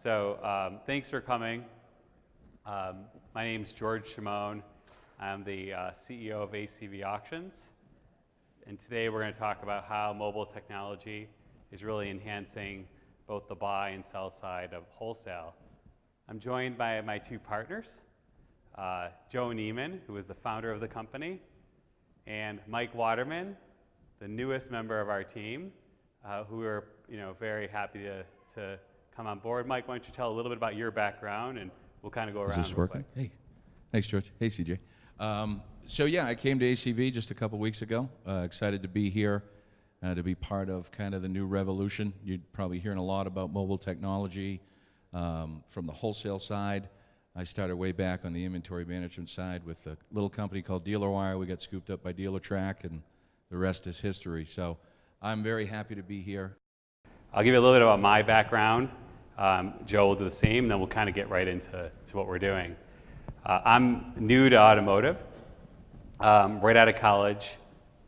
Thanks for coming. My name's George Shimon. I'm the CEO of ACV Auctions. And today we're going to talk about how mobile technology is really enhancing both the buy and sell side of wholesale. I'm joined by my two partners, Joe Neiman, who is the founder of the company, and Mike Waterman, the newest member of our team, who we're very happy to come on board. Mike, why don't you tell a little bit about your background, and we'll kind of go around. Is this working? Hey, thanks, George. Hey, CJ. I came to ACV just a couple weeks ago. Excited to be here, to be part of kind of the new revolution. You're probably hearing a lot about mobile technology from the wholesale side. I started way back on the inventory management side with a little company called DealerWire. We got scooped up by DealerTrack, and the rest is history. So I'm very happy to be here. I'll give you a little bit about my background. Joe will do the same, and then we'll kind of get right into what we're doing. I'm new to automotive. Right out of college,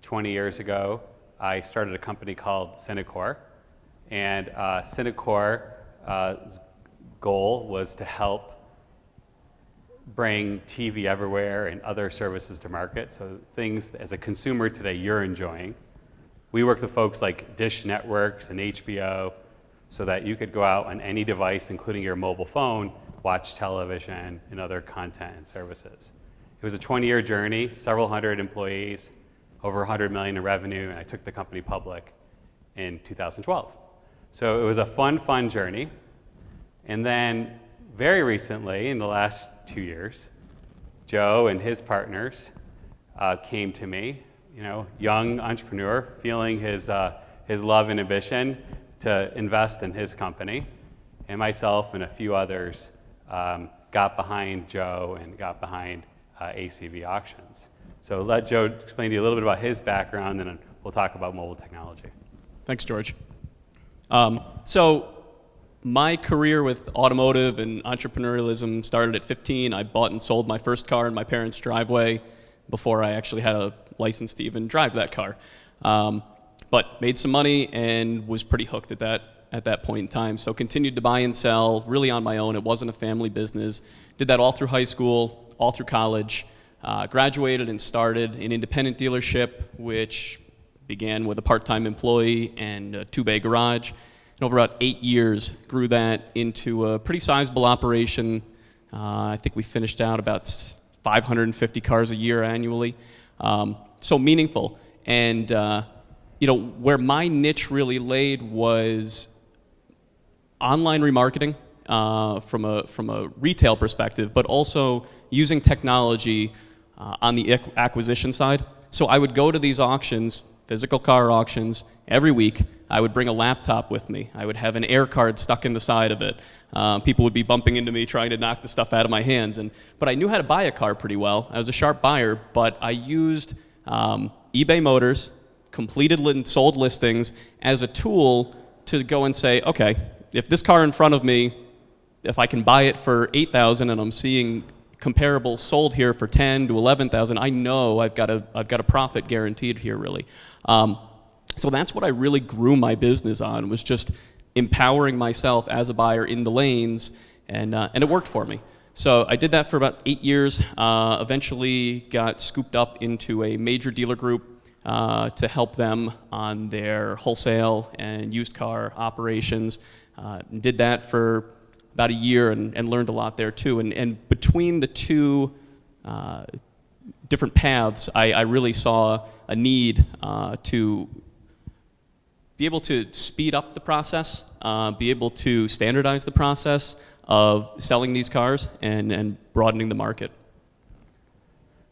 20 years ago, I started a company called Synacor. And Synacor's goal was to help bring TV everywhere and other services to market, so things as a consumer today you're enjoying. We work with folks like Dish Networks and HBO so that you could go out on any device, including your mobile phone, watch television and other content and services. It was a 20-year journey, several hundred employees, over 100 million in revenue, and I took the company public in 2012. So it was a fun journey. And then very recently, in the last 2 years, Joe and his partners came to me, young entrepreneur, feeling his love and ambition to invest in his company, and myself and a few others got behind Joe and got behind ACV Auctions. So let Joe explain to you a little bit about his background, and then we'll talk about mobile technology. Thanks, George. My career with automotive and entrepreneurialism started at 15. I bought and sold my first car in my parents' driveway before I actually had a license to even drive that car. But made some money and was pretty hooked at that point in time. So continued to buy and sell really on my own. It wasn't a family business. Did that all through high school, all through college. Graduated and started an independent dealership, which began with a part-time employee and a two-bay garage. And over about 8 years, grew that into a pretty sizable operation. I think we finished out about 550 cars a year annually. So meaningful. And where my niche really laid was online remarketing from a retail perspective, but also using technology on the acquisition side. So I would go to these auctions, physical car auctions, every week. I would bring a laptop with me. I would have an air card stuck in the side of it. People would be bumping into me trying to knock the stuff out of my hands. But I knew how to buy a car pretty well. I was a sharp buyer, but I used eBay Motors, completed and sold listings as a tool to go and say, okay, if this car in front of me, if I can buy it for $8,000 and I'm seeing comparables sold here for $10,000 to $11,000, I know I've got a profit guaranteed here, really. So that's what I really grew my business on, was just empowering myself as a buyer in the lanes, and it worked for me. So I did that for about 8 years, eventually got scooped up into a major dealer group to help them on their wholesale and used car operations. Did that for about a year and learned a lot there too. And between the two different paths, I really saw a need to be able to speed up the process, be able to standardize the process of selling these cars and broadening the market.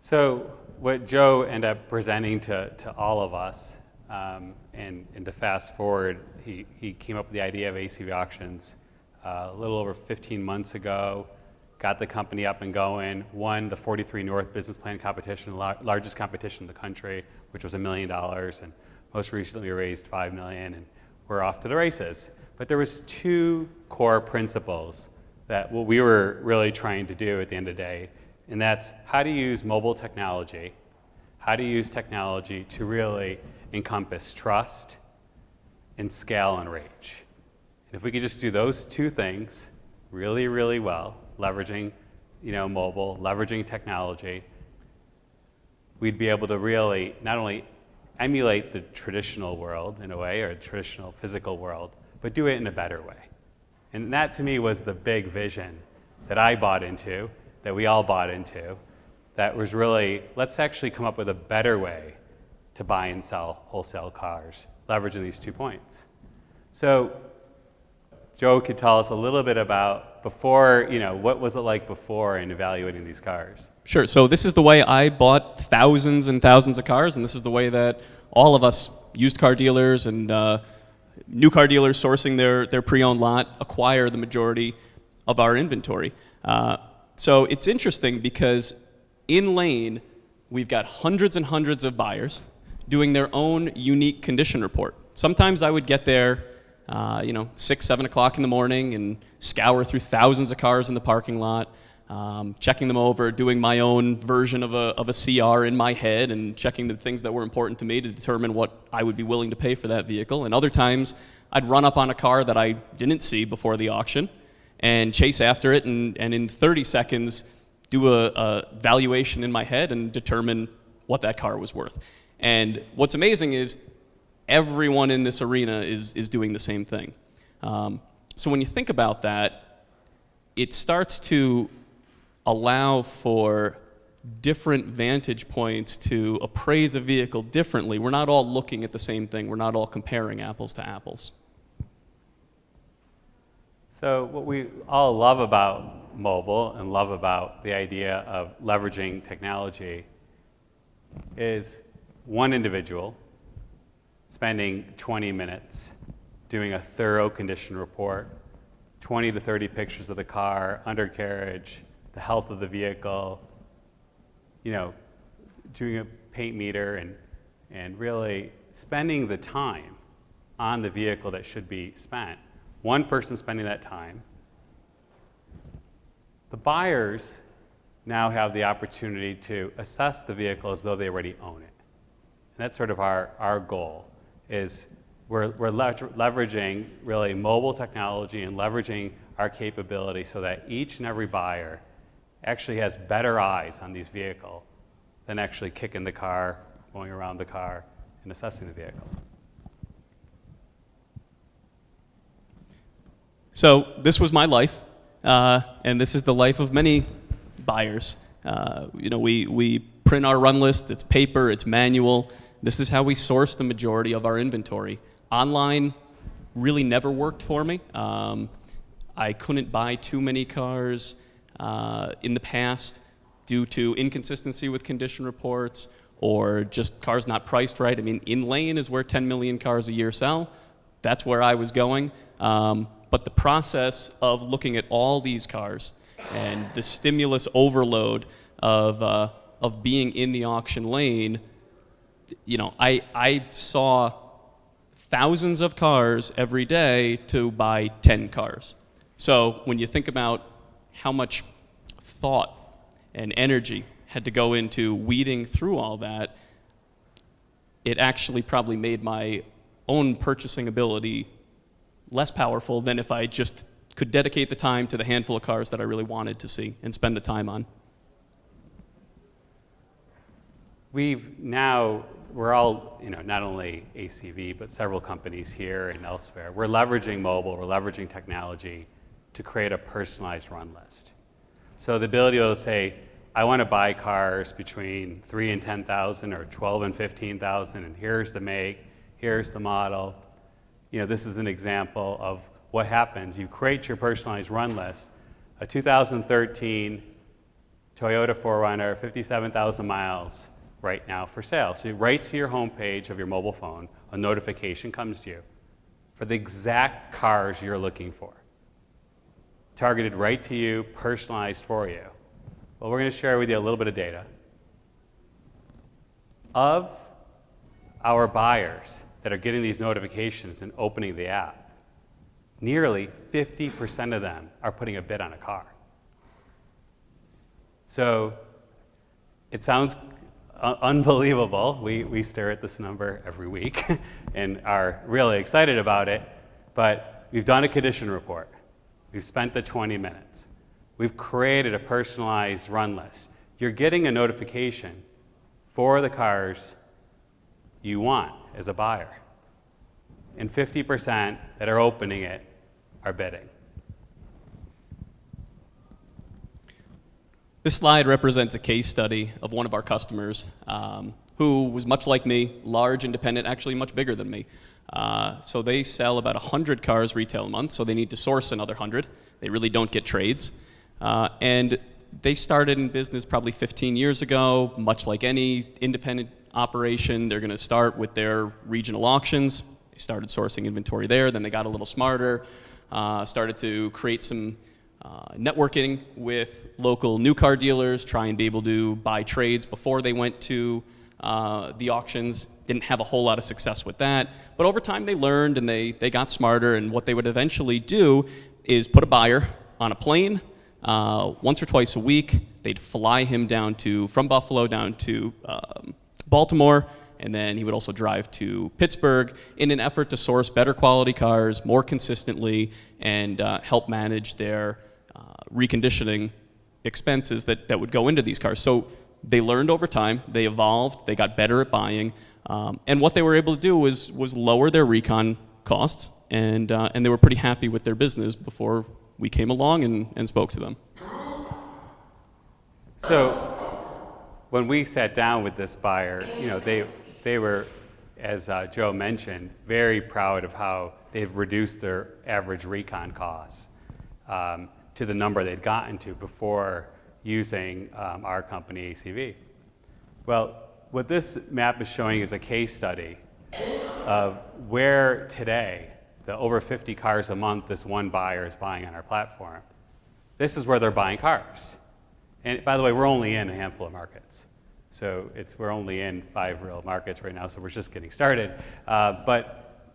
So what Joe ended up presenting to all of us, and to fast forward, he came up with the idea of ACV Auctions a little over 15 months ago, got the company up and going, won the 43 North Business Plan competition, the largest competition in the country, which was $1 million, and most recently we raised $5 million, and we're off to the races. But there was two core principles that what we were really trying to do at the end of the day, and that's how to use mobile technology, how to use technology to really encompass trust and scale and reach. And if we could just do those two things, really, really well, leveraging, mobile, leveraging technology, we'd be able to really not only emulate the traditional world in a way, or a traditional physical world, but do it in a better way. And that to me was the big vision that I bought into, that we all bought into, that was really, let's actually come up with a better way to buy and sell wholesale cars, leveraging these 2 points. So Joe could tell us a little bit about before, what was it like before in evaluating these cars? Sure. So this is the way I bought thousands and thousands of cars, and this is the way that all of us used car dealers and new car dealers sourcing their pre-owned lot acquire the majority of our inventory. So it's interesting because in lane, we've got hundreds and hundreds of buyers doing their own unique condition report. Sometimes I would get there 6, 7 o'clock in the morning and scour through thousands of cars in the parking lot, checking them over, doing my own version of a CR in my head and checking the things that were important to me to determine what I would be willing to pay for that vehicle. And other times, I'd run up on a car that I didn't see before the auction and chase after it and in 30 seconds do a valuation in my head and determine what that car was worth. And what's amazing is everyone in this arena is doing the same thing. So when you think about that, it starts to allow for different vantage points to appraise a vehicle differently. We're not all looking at the same thing. We're not all comparing apples to apples. So what we all love about mobile and love about the idea of leveraging technology is one individual spending 20 minutes doing a thorough condition report, 20 to 30 pictures of the car, undercarriage, the health of the vehicle, doing a paint meter and really spending the time on the vehicle that should be spent. One person spending that time. The buyers now have the opportunity to assess the vehicle as though they already own it. And that's sort of our goal, is we're leveraging really mobile technology and leveraging our capability so that each and every buyer actually has better eyes on these vehicles than actually kicking the car, going around the car, and assessing the vehicle. So this was my life, and this is the life of many buyers. We print our run list. It's paper. It's manual. This is how we source the majority of our inventory. Online really never worked for me. I couldn't buy too many cars in the past due to inconsistency with condition reports or just cars not priced right. I mean, in lane is where 10 million cars a year sell. That's where I was going. But the process of looking at all these cars and the stimulus overload of being in the auction lane, I saw thousands of cars every day to buy 10 cars. So when you think about how much thought and energy had to go into weeding through all that, it actually probably made my own purchasing ability less powerful than if I just could dedicate the time to the handful of cars that I really wanted to see and spend the time on. We're all, not only ACV, but several companies here and elsewhere. We're leveraging mobile, we're leveraging technology to create a personalized run list. So the ability to say, I want to buy cars between 3 and 10,000 or 12 and 15,000, and here's the make, here's the model. This is an example of what happens. You create your personalized run list, a 2013 Toyota 4Runner, 57,000 miles right now for sale. So right to your homepage of your mobile phone, a notification comes to you for the exact cars you're looking for. Targeted right to you, personalized for you. Well, we're going to share with you a little bit of data. Of our buyers that are getting these notifications and opening the app, nearly 50% of them are putting a bid on a car. So it sounds unbelievable. We stare at this number every week and are really excited about it, but we've done a condition report. We've spent the 20 minutes. We've created a personalized run list. You're getting a notification for the cars you want as a buyer. And 50% that are opening it are bidding. This slide represents a case study of one of our customers who was much like me, large, independent, actually much bigger than me. So they sell about 100 cars retail a month, so they need to source another 100. They really don't get trades. And they started in business probably 15 years ago. Much like any independent operation, they're going to start with their regional auctions. They started sourcing inventory there, then they got a little smarter, started to create some networking with local new car dealers, try and be able to buy trades before they went to the auctions. Didn't have a whole lot of success with that, but over time they learned and they got smarter, and what they would eventually do is put a buyer on a plane once or twice a week. They'd fly him from Buffalo down to Baltimore, and then he would also drive to Pittsburgh in an effort to source better quality cars more consistently and help manage their reconditioning expenses that would go into these cars. So they learned over time, they evolved, they got better at buying, and what they were able to do was lower their recon costs, and they were pretty happy with their business before we came along and spoke to them. So when we sat down with this buyer, they were, as Joe mentioned, very proud of how they've reduced their average recon costs to the number they'd gotten to before using our company, ACV. Well, what this map is showing is a case study of where today, the over 50 cars a month this one buyer is buying on our platform. This is where they're buying cars. And by the way, we're only in a handful of markets. So we're only in 5 real markets right now, so we're just getting started. But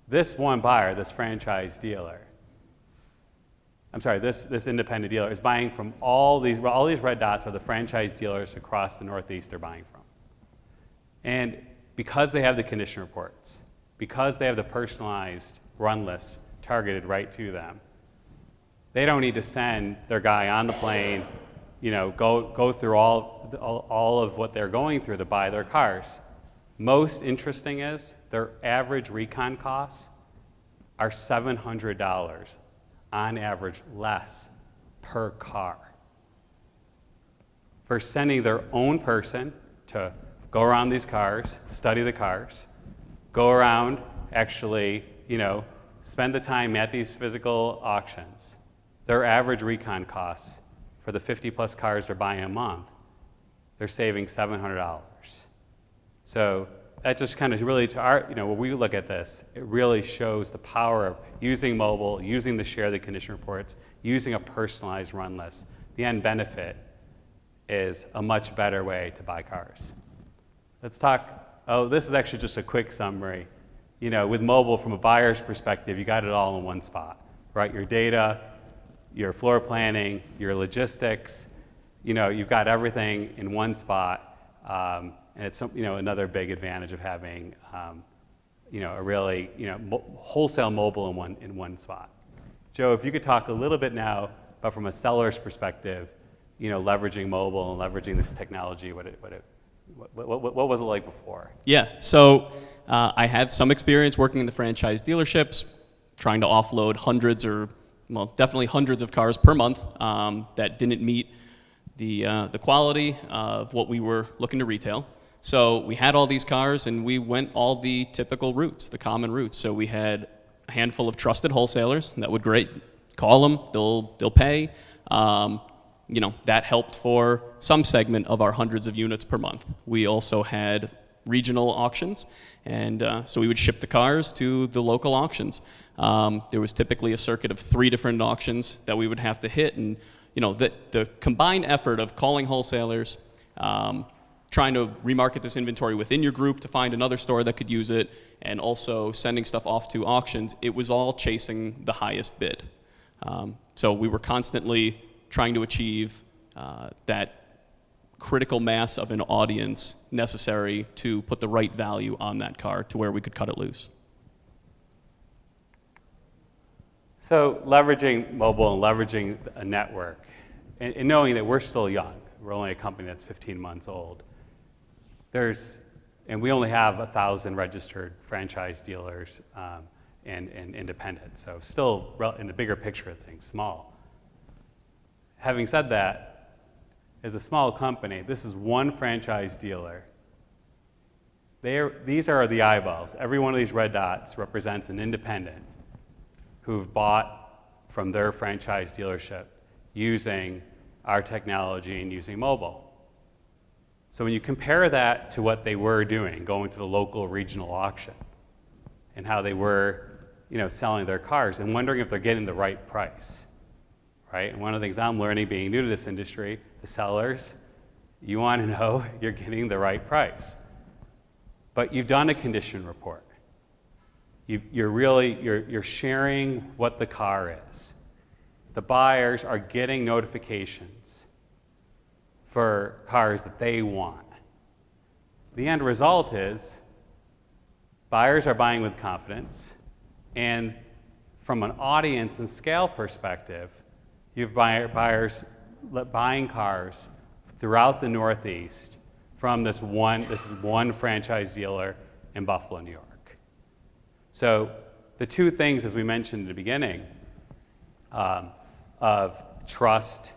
this one buyer, this franchise dealer, this independent dealer is buying from all these red dots are the franchise dealers across the Northeast they're buying from. And because they have the condition reports, because they have the personalized run list targeted right to them, they don't need to send their guy on the plane, go through all of what they're going through to buy their cars. Most interesting is their average recon costs are $700 on average less per car. For sending their own person to go around these cars, study the cars, go around, actually, spend the time at these physical auctions, their average recon costs for the 50 plus cars they're buying a month, they're saving $700. So that just kind of really, when we look at this, it really shows the power of using mobile, using the share the condition reports, using a personalized run list. The end benefit is a much better way to buy cars. Let's talk, this is actually just a quick summary. With mobile, from a buyer's perspective, you got it all in one spot, right? Your data, your floor planning, your logistics, you've got everything in one spot. And it's another big advantage of having a really wholesale mobile in one spot. Joe, if you could talk a little bit now about from a seller's perspective, leveraging mobile and leveraging this technology, what was it like before? Yeah, so I had some experience working in the franchise dealerships, trying to offload definitely hundreds of cars per month that didn't meet the quality of what we were looking to retail. So we had all these cars, and we went all the typical routes, the common routes. So we had a handful of trusted wholesalers that would call them, they'll pay. That helped for some segment of our hundreds of units per month. We also had regional auctions, and so we would ship the cars to the local auctions. There was typically a circuit of 3 different auctions that we would have to hit, and the combined effort of calling wholesalers, trying to remarket this inventory within your group to find another store that could use it, and also sending stuff off to auctions, it was all chasing the highest bid. So we were constantly trying to achieve that critical mass of an audience necessary to put the right value on that car to where we could cut it loose. So leveraging mobile and leveraging a network, and knowing that we're still young, we're only a company that's 15 months old. And we only have 1,000 registered franchise dealers and independents, so still in the bigger picture of things, small. Having said that, as a small company, this is one franchise dealer. These are the eyeballs. Every one of these red dots represents an independent who've bought from their franchise dealership using our technology and using mobile. So when you compare that to what they were doing, going to the local regional auction, and how they were, selling their cars, and wondering if they're getting the right price, right? And one of the things I'm learning, being new to this industry, the sellers, you want to know you're getting the right price. But you've done a condition report. You're sharing what the car is. The buyers are getting notifications for cars that they want. The end result is buyers are buying with confidence, and from an audience and scale perspective, you have buyers buying cars throughout the Northeast from this is one franchise dealer in Buffalo, New York. So the two things, as we mentioned in the beginning, of trust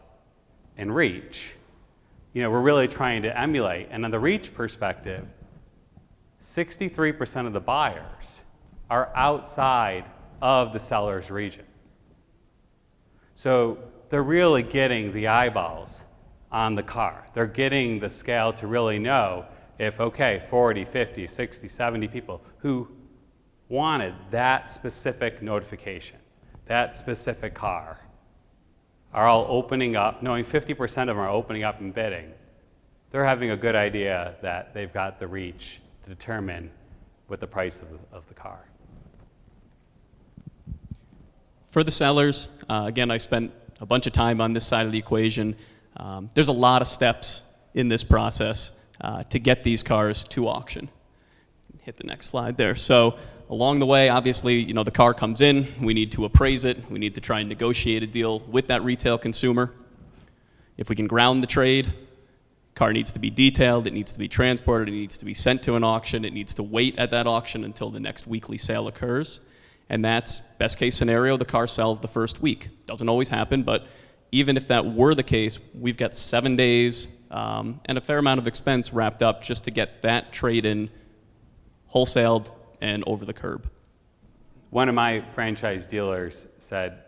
and reach, we're really trying to emulate. And on the reach perspective, 63% of the buyers are outside of the seller's region. So they're really getting the eyeballs on the car. They're getting the scale to really know if, 40, 50, 60, 70 people who wanted that specific notification, that specific car, are all opening up, knowing 50% of them are opening up and bidding. They're having a good idea that they've got the reach to determine what the price of the car. For the sellers, again, I spent a bunch of time on this side of the equation. There's a lot of steps in this process to get these cars to auction. Hit the next slide there. So along the way, obviously, the car comes in, we need to appraise it, we need to try and negotiate a deal with that retail consumer. If we can ground the trade, car needs to be detailed, it needs to be transported, it needs to be sent to an auction, it needs to wait at that auction until the next weekly sale occurs. And that's, best case scenario, the car sells the first week. Doesn't always happen, but even if that were the case, we've got 7 days and a fair amount of expense wrapped up just to get that trade-in wholesaled and over the curb. One of my franchise dealers said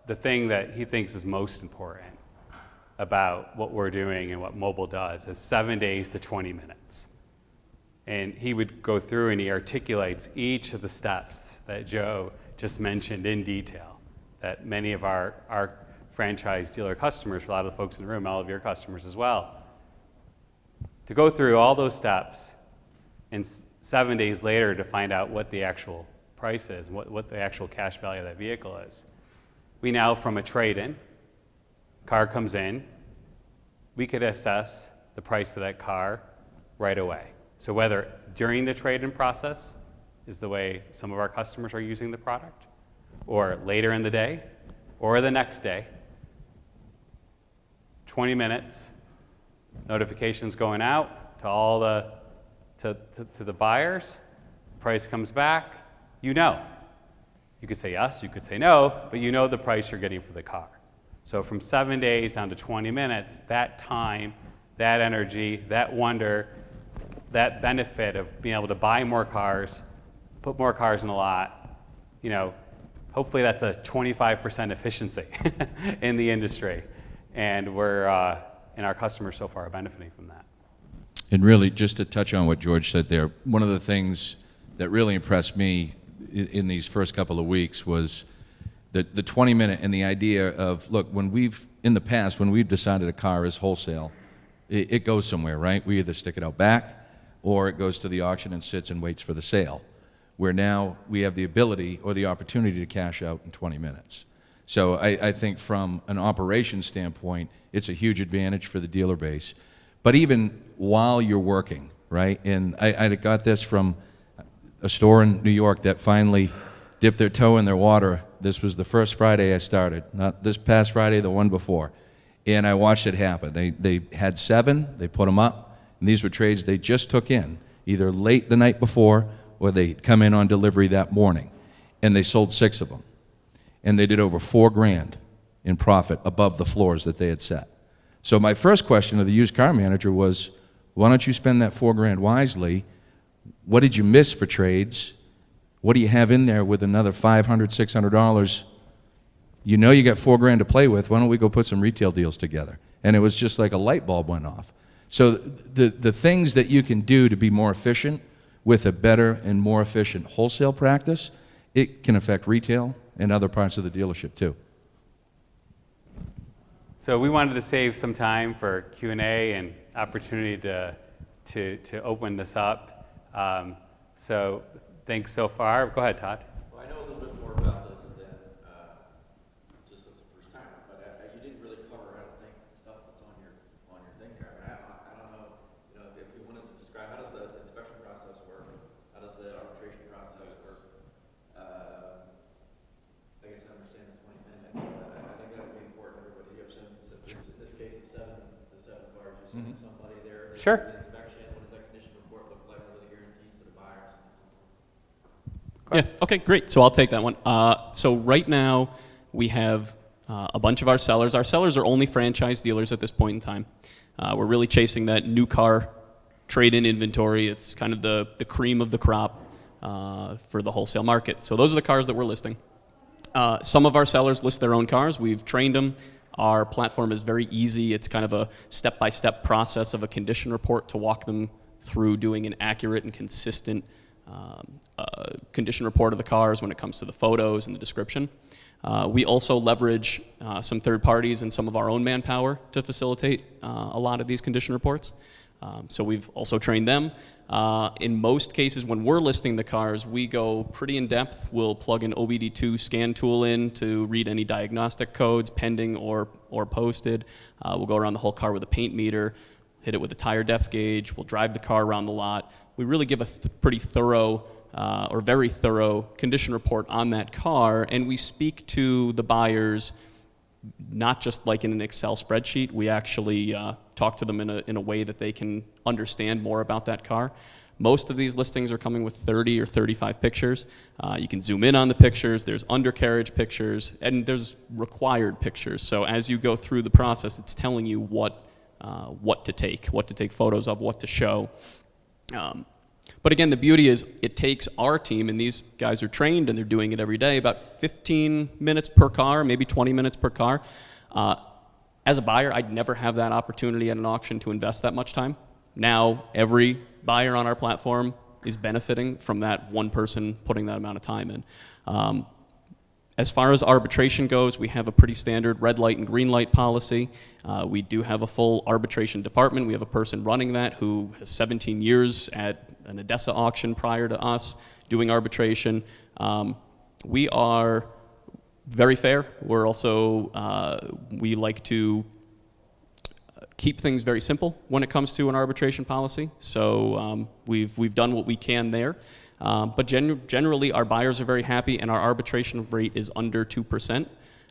the thing that he thinks is most important about what we're doing and what mobile does is 7 days to 20 minutes. And he would go through and he articulates each of the steps that Joe just mentioned in detail, that many of our franchise dealer customers, a lot of the folks in the room, all of your customers as well, to go through all those steps and 7 days later to find out what the actual price is, what the actual cash value of that vehicle is. We now, from a trade-in, car comes in, we could assess the price of that car right away. So whether during the trade-in process is the way some of our customers are using the product, or later in the day, or the next day, 20 minutes, notifications going out to all the to the buyers, price comes back, you know. You could say yes, you could say no, but you know the price you're getting for the car. So from 7 days down to 20 minutes, that time, that energy, that wonder, that benefit of being able to buy more cars, put more cars in the lot, hopefully that's a 25% efficiency in the industry. And and our customers so far are benefiting from that. And really, just to touch on what George said there, one of the things that really impressed me in these first couple of weeks was the 20-minute and the idea of, look, in the past, when we've decided a car is wholesale, it goes somewhere, right? We either stick it out back or it goes to the auction and sits and waits for the sale, where now we have the ability or the opportunity to cash out in 20 minutes. So I think from an operations standpoint, it's a huge advantage for the dealer base. But even while you're working, right? And I got this from a store in New York that finally dipped their toe in their water This was the first Friday I started, not this past Friday, the one before. And I watched it happen. They had 7, they put them up, and these were trades they just took in, either late the night before or they'd come in on delivery that morning. And they sold 6 of them. And they did over $4,000 in profit above the floors that they had set. So my first question to the used car manager was, why don't you spend that $4,000 wisely? What did you miss for trades? What do you have in there with another $500, $600? You know you got $4,000 to play with. Why don't we go put some retail deals together? And it was just like a light bulb went off. So the things that you can do to be more efficient with a better and more efficient wholesale practice, it can affect retail and other parts of the dealership too. So we wanted to save some time for Q&A and opportunity to open this up. So thanks so far. Go ahead, Todd. Well, I know a little bit more about this than just as a first time, but you didn't really cover, I don't think, stuff that's on your thing, Carmen. I don't know, if you wanted to describe how does the inspection process work? How does the arbitration process work? I guess I understand the 20 minutes. I think that would be important. Everybody, you have some, in this case, the seven cars. You send somebody there. Sure. The inspection. What does that condition report look like? What are the guarantees to the buyers? Yeah, okay, great. So I'll take that one. So right now, we have a bunch of our sellers. Our sellers are only franchise dealers at this point in time. We're really chasing that new car trade-in inventory. It's kind of the cream of the crop for the wholesale market. So those are the cars that we're listing. Some of our sellers list their own cars. We've trained them. Our platform is very easy. It's kind of a step-by-step process of a condition report to walk them through doing an accurate and consistent condition report of the cars when it comes to the photos and the description. We also leverage some third parties and some of our own manpower to facilitate a lot of these condition reports. So we've also trained them. In most cases, when we're listing the cars, we go pretty in depth. We'll plug an OBD2 scan tool in to read any diagnostic codes, pending or posted. We'll go around the whole car with a paint meter, hit it with a tire depth gauge. We'll drive the car around the lot. We really give a pretty thorough or very thorough condition report on that car, and we speak to the buyers not just like in an Excel spreadsheet. We actually talk to them in a way that they can understand more about that car. Most of these listings are coming with 30 or 35 pictures. You can zoom in on the pictures. There's undercarriage pictures, and there's required pictures. So as you go through the process, it's telling you what to take photos of, what to show. But again, the beauty is it takes our team, and these guys are trained and they're doing it every day, about 15 minutes per car, maybe 20 minutes per car. As a buyer, I'd never have that opportunity at an auction to invest that much time. Now, every buyer on our platform is benefiting from that one person putting that amount of time in. As far as arbitration goes, we have a pretty standard red light and green light policy. We do have a full arbitration department. We have a person running that who has 17 years at an ADESA auction prior to us doing arbitration. We are very fair. We're also, we like to keep things very simple when it comes to an arbitration policy. So we've done what we can there. But generally, our buyers are very happy, and our arbitration rate is under 2%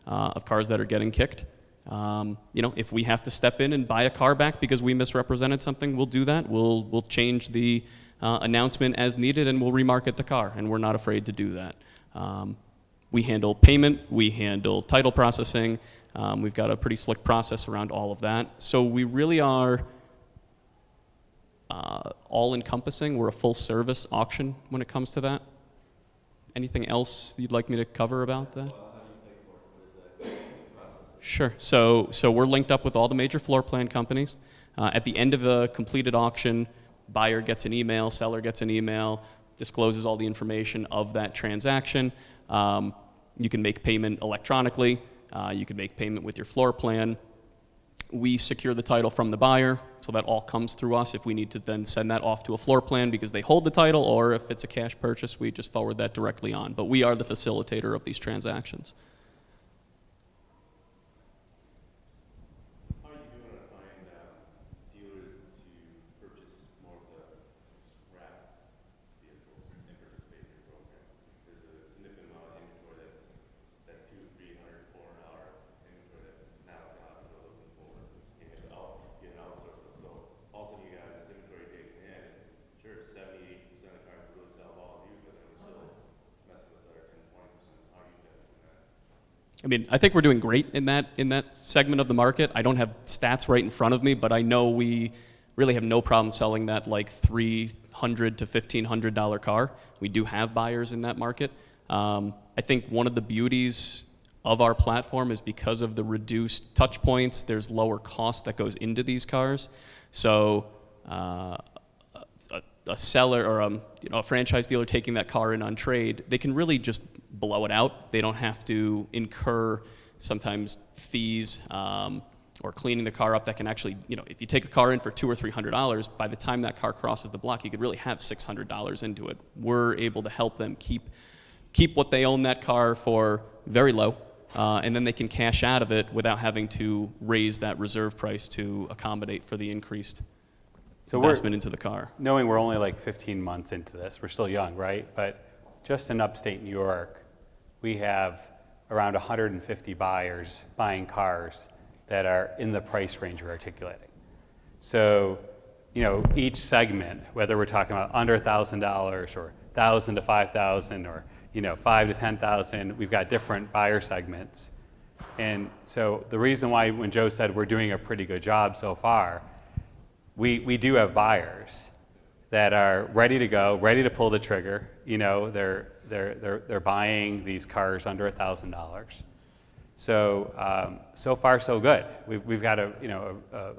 of cars that are getting kicked. If we have to step in and buy a car back because we misrepresented something, we'll do that. We'll change the announcement as needed, and we'll remarket the car, and we're not afraid to do that. We handle payment. We handle title processing. We've got a pretty slick process around all of that. So we really are all-encompassing. We're a full-service auction when it comes to that. Anything else you'd like me to cover about that? Well, how do you pay for it? What is that process? Sure. So we're linked up with all the major floor plan companies. At the end of a completed auction, buyer gets an email, seller gets an email, discloses all the information of that transaction. You can make payment electronically. You can make payment with your floor plan. We secure the title from the buyer, so that all comes through us. If we need to then send that off to a floor plan because they hold the title, or if it's a cash purchase, we just forward that directly on. But we are the facilitator of these transactions. How are you doing to find dealers to purchase more of the scrap vehicles and participate in your program? There's a significant amount of inventory I mean, I think we're doing great in that segment of the market. I don't have stats right in front of me, but I know we really have no problem selling that like $300 to $1,500 car. We do have buyers in that market. I think one of the beauties of our platform is because of the reduced touch points, there's lower cost that goes into these cars. So a seller or a franchise dealer taking that car in on trade, they can really just blow it out. They don't have to incur sometimes fees or cleaning the car up that can actually, if you take a car in for $200 or $300, by the time that car crosses the block, you could really have $600 into it. We're able to help them keep what they own that car for very low, and then they can cash out of it without having to raise that reserve price to accommodate for the increased investment into the car. Knowing we're only like 15 months into this, we're still young, right? But just in upstate New York, we have around 150 buyers buying cars that are in the price range you're articulating. So, each segment, whether we're talking about under $1,000 or $1,000 to $5,000 or, $5,000 to $10,000, we've got different buyer segments. And so the reason why when Joe said we're doing a pretty good job so far, we do have buyers that are ready to go, ready to pull the trigger. They're buying these cars under $1,000. So so far so good. We've got a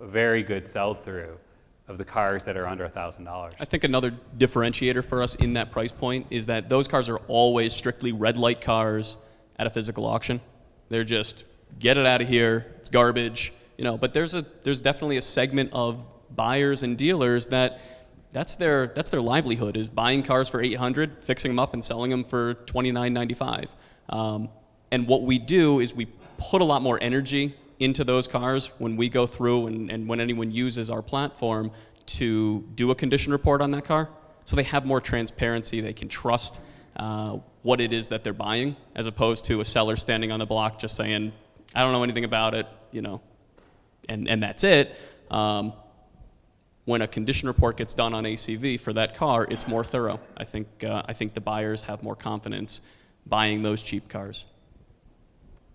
very good sell-through of the cars that are under $1,000. I think another differentiator for us in that price point is that those cars are always strictly red light cars at a physical auction. They're just get it out of here. It's garbage. But there's definitely a segment of buyers and dealers that's their livelihood, is buying cars for $800, fixing them up and selling them for $29.95. And what we do is we put a lot more energy into those cars when we go through and when anyone uses our platform to do a condition report on that car. So they have more transparency. They can trust what it is that they're buying, as opposed to a seller standing on the block just saying, I don't know anything about it, and that's it. When a condition report gets done on ACV for that car, it's more thorough. I think the buyers have more confidence buying those cheap cars.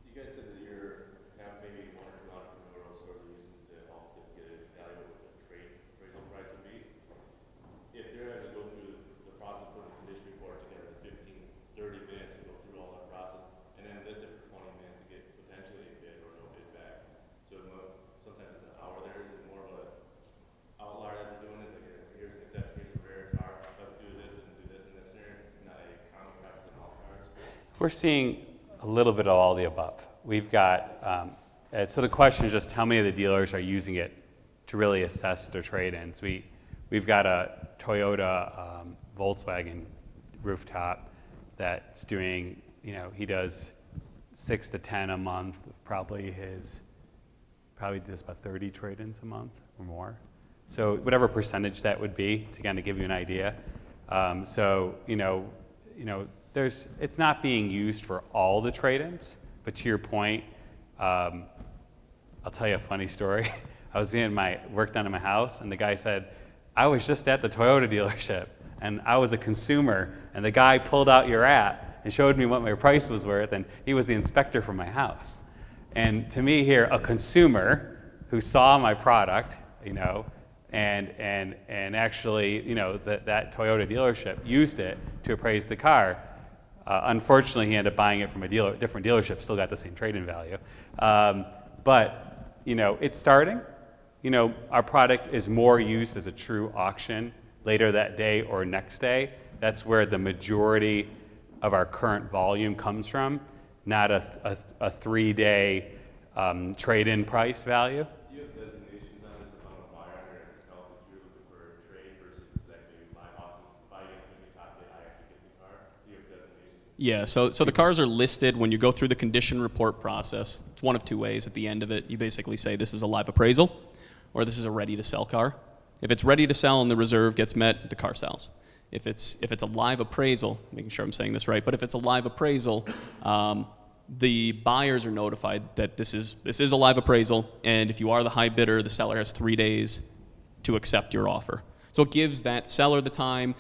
You guys said that you have maybe one or two entrepreneurial stores you're using to help them get an evaluate what the trade appraisal price would be. If they're having to go through the process of putting a condition report together in 15, 30 minutes to go through all that process, and then list it for 20 minutes to get potentially a bid or no bid back. So sometimes it's an hour there. Is it more of a outlier that they're doing? Is like, here's an exception, here's a rare car, let's do this and do this in this scenario, not a common practice in all cars? We're seeing a little bit of all the above. We've got, so the question is just how many of the dealers are using it to really assess their trade-ins. We've got a Toyota Volkswagen rooftop that's doing, he does 6 to 10 a month, probably does about 30 trade-ins a month or more. So whatever percentage that would be, to kind of give you an idea. It's not being used for all the trade-ins, but to your point, I'll tell you a funny story. I was getting my work done in my house, and the guy said, I was just at the Toyota dealership, and I was a consumer, and the guy pulled out your app and showed me what my price was worth, and he was the inspector for my house. And to me here, a consumer who saw my product, and actually, that Toyota dealership used it to appraise the car. Unfortunately, he ended up buying it from a different dealership, still got the same trade-in value. But it's starting. Our product is more used as a true auction later that day or next day. That's where the majority of our current volume comes from, not a 3-day trade-in price value. Do you have designations on this if I'm a buyer and tell if you're looking for a trade versus exactly buy it when you top it, I actually get the car? Do you have designations? Yeah, so the cars are listed when you go through the condition report process. It's one of two ways. At the end of it, you basically say this is a live appraisal or this is a ready-to-sell car. If it's ready to sell and the reserve gets met, the car sells. If it's a live appraisal, making sure I'm saying this right, but if it's a live appraisal, the buyers are notified that this is a live appraisal, and if you are the high bidder, the seller has 3 days to accept your offer. So it gives that seller the time.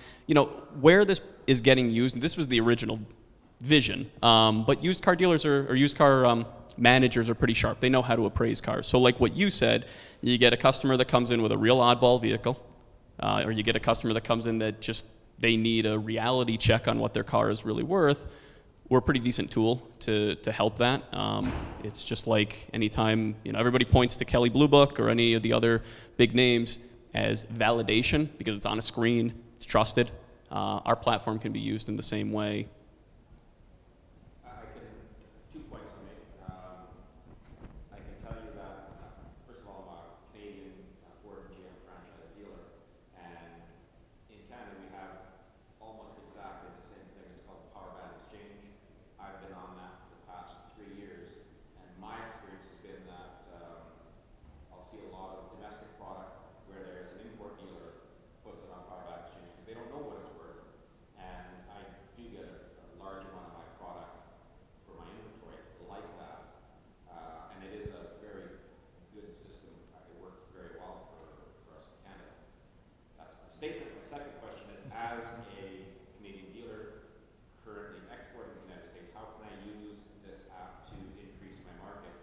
Where this is getting used, and this was the original vision. But used car dealers or used car managers are pretty sharp. They know how to appraise cars. So like what you said, you get a customer that comes in with a real oddball vehicle, or you get a customer that comes in that just they need a reality check on what their car is really worth. We're a pretty decent tool to help that. It's just like anytime, everybody points to Kelley Blue Book or any of the other big names as validation because it's on a screen, it's trusted. Our platform can be used in the same way. I can, 2 points to make. I can tell you that, first of all, I'm a Canadian Ford and GM franchise dealer, and in Canada we have almost exactly the same thing. It's called Power Band Exchange. I've been on that for the past 3 years, and my experience has been that I'll see a lot of domestic product where there's an import dealer puts it on Power Band Exchange because they don't know what it's worth, and I do get a large amount of my product for my inventory like that, and it is a very good system. It works very well for us in Canada. That's my statement. My second question is, as a Canadian dealer currently exporting to the United States, how can I use this app to increase my market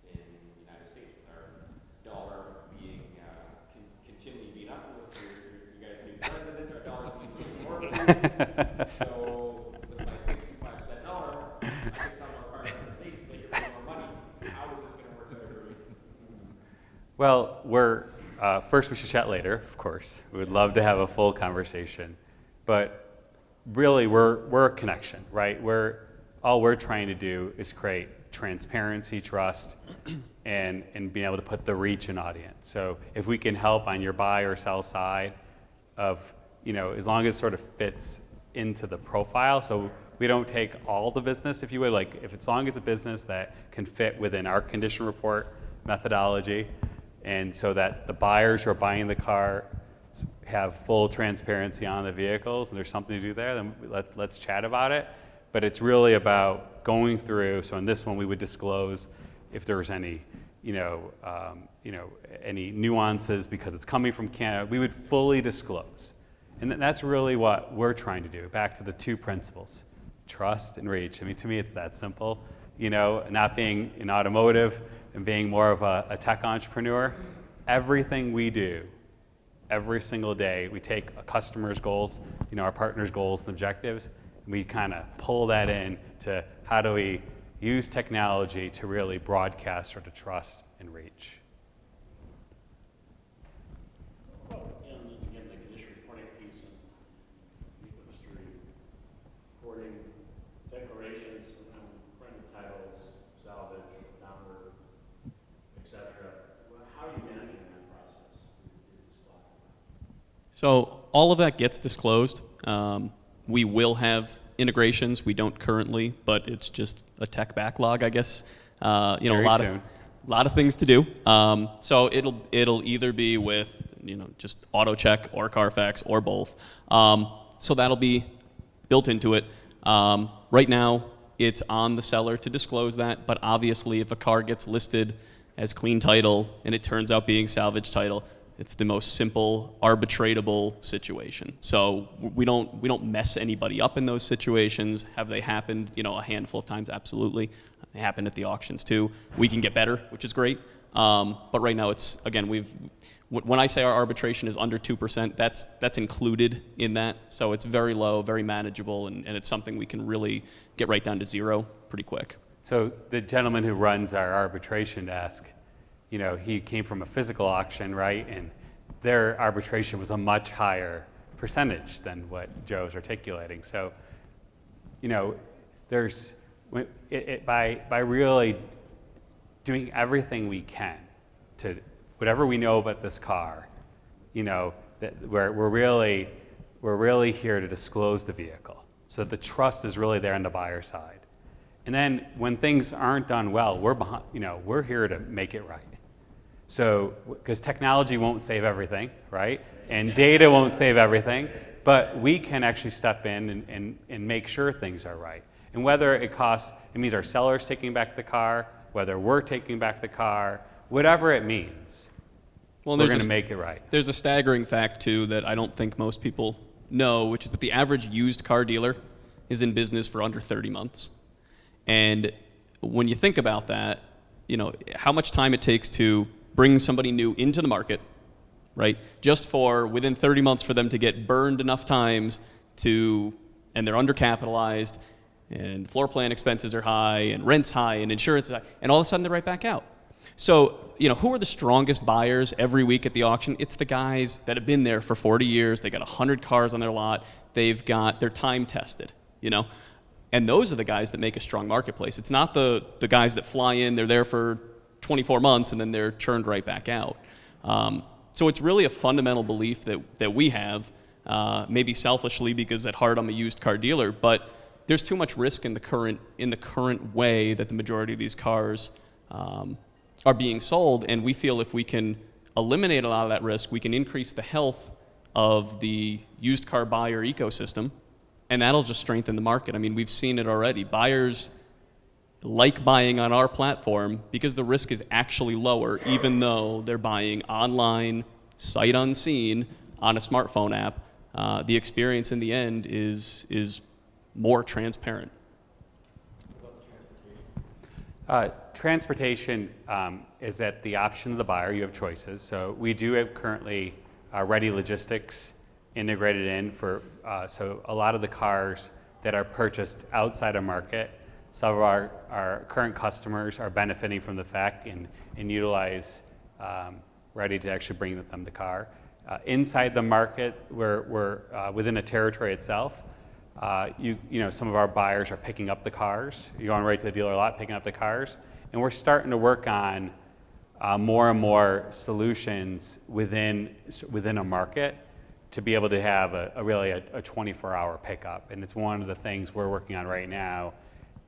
in the United States with our dollar being continually beat up with you guys' new president? Our dollar's getting more. So with my 65-cent dollar, I can sell more cars in the States and make more money. How is this going to work out for me? Well, first we should chat later, of course. We would love to have a full conversation. But really, we're a connection, right? All we're trying to do is create transparency, trust, and being able to put the reach in audience. So if we can help on your buy or sell side of, as long as it sort of fits into the profile, so we don't take all the business, if you would, like if as long as a business that can fit within our condition report methodology, and so that the buyers who are buying the car have full transparency on the vehicles and there's something to do there, then let's chat about it. But it's really about going through, so in this one we would disclose if there was any, any nuances because it's coming from Canada, we would fully disclose. And that's really what we're trying to do, back to the 2 principles, trust and reach. I mean, to me, it's that simple. Not being in automotive and being more of a tech entrepreneur, everything we do, every single day, we take a customer's goals, our partner's goals and objectives, and we kind of pull that in to how do we use technology to really broadcast sort of trust and reach. Again, the condition reporting piece and history reporting declarations on printed titles, salvage, number, etc. How are you managing that process in this platform? So all of that gets disclosed. We will have integrations. We don't currently, but it's just a tech backlog, I guess. A lot of things to do. So it'll either be with just AutoCheck or Carfax or both. So that'll be built into it. Right now, it's on the seller to disclose that. But obviously, if a car gets listed as clean title and it turns out being salvage title, it's the most simple, arbitratable situation. So we don't mess anybody up in those situations. Have they happened, a handful of times? Absolutely. They happen at the auctions too. We can get better, which is great. But right now, it's again when I say our arbitration is under 2%, that's included in that. So it's very low, very manageable, and it's something we can really get right down to 0 pretty quick. So the gentleman who runs our arbitration desk, he came from a physical auction, right? And their arbitration was a much higher percentage than what Joe's articulating. So, there's by really doing everything we can to whatever we know about this car, that we're really here to disclose the vehicle, so that the trust is really there on the buyer side. And then when things aren't done well, we're here to make it right. So, because technology won't save everything, right? And data won't save everything, but we can actually step in and make sure things are right. And whether it means our seller's taking back the car, whether we're taking back the car, whatever it means, we're going to make it right. There's a staggering fact, too, that I don't think most people know, which is that the average used car dealer is in business for under 30 months. And when you think about that, you know, how much time it takes to bring somebody new into the market, right? Just for within 30 months for them to get burned enough times to, and they're undercapitalized, and floor plan expenses are high, and rent's high, and insurance is high, and all of a sudden they're right back out. So, you know, who are the strongest buyers every week at the auction? It's the guys that have been there for 40 years. They got 100 cars on their lot. They're time tested, you know? And those are the guys that make a strong marketplace. It's not the guys that fly in, they're there for 24 months, and then they're churned right back out. So it's really a fundamental belief that we have, maybe selfishly because at heart I'm a used car dealer, but there's too much risk in the current way that the majority of these cars are being sold, and we feel if we can eliminate a lot of that risk, we can increase the health of the used car buyer ecosystem, and that'll just strengthen the market. I mean, we've seen it already. Buyers like buying on our platform because the risk is actually lower, even though they're buying online, sight unseen, on a smartphone app. The experience in the end is more transparent. Transportation is at the option of the buyer. You have choices. So we do have currently ready logistics integrated in for, so a lot of the cars that are purchased outside of market, some of our current customers are benefiting from the fact and utilize ready to actually bring them the car. Inside the market, we're within a territory itself. You know, some of our buyers are picking up the cars. You're going right to the dealer lot, picking up the cars. And we're starting to work on more and more solutions within a market to be able to have really a 24-hour pickup. And it's one of the things we're working on right now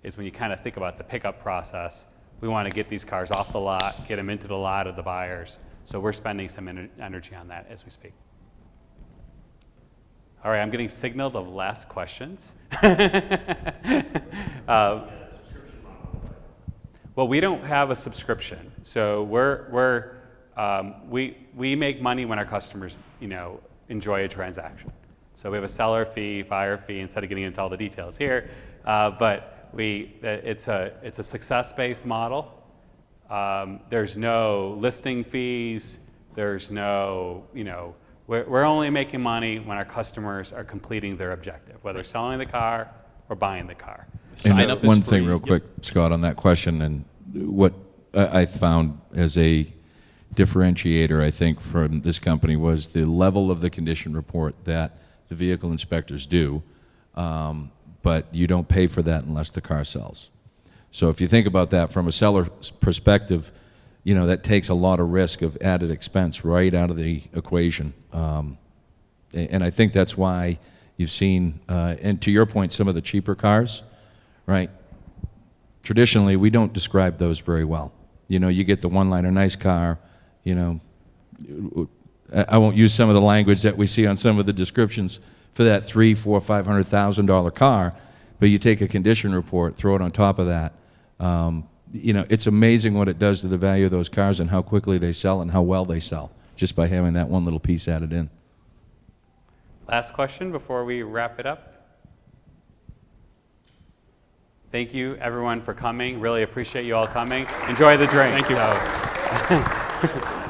is when you kind of think about the pickup process, we want to get these cars off the lot, get them into the lot of the buyers. So we're spending some energy on that as we speak. All right, I'm getting signaled of last questions. Well, we don't have a subscription, so we make money when our customers, you know, enjoy a transaction. So we have a seller fee, buyer fee, instead of getting into all the details here, but it's a success-based model. There's no listing fees. There's no, you know, we're only making money when our customers are completing their objective, whether selling the car or buying the car. Sign up is one free. thing real quick, Scott, on that question, and what I found as a differentiator, I think, from this company was the level of the condition report that the vehicle inspectors do, but you don't pay for that unless the car sells. So if you think about that from a seller's perspective, you know, that takes a lot of risk of added expense right out of the equation. And I think that's why you've seen, and to your point, some of the cheaper cars, right? Traditionally, we don't describe those very well. You know, you get the one-liner nice car, you know, I won't use some of the language that we see on some of the descriptions for that $300,000, $400,000, $500,000 car, but you take a condition report, throw it on top of that. You know, it's amazing what it does to the value of those cars and how quickly they sell and how well they sell, just by having that one little piece added in. Last question before we wrap it up. Thank you, everyone, for coming. Really appreciate you all coming. Enjoy the drink. Thank you. So.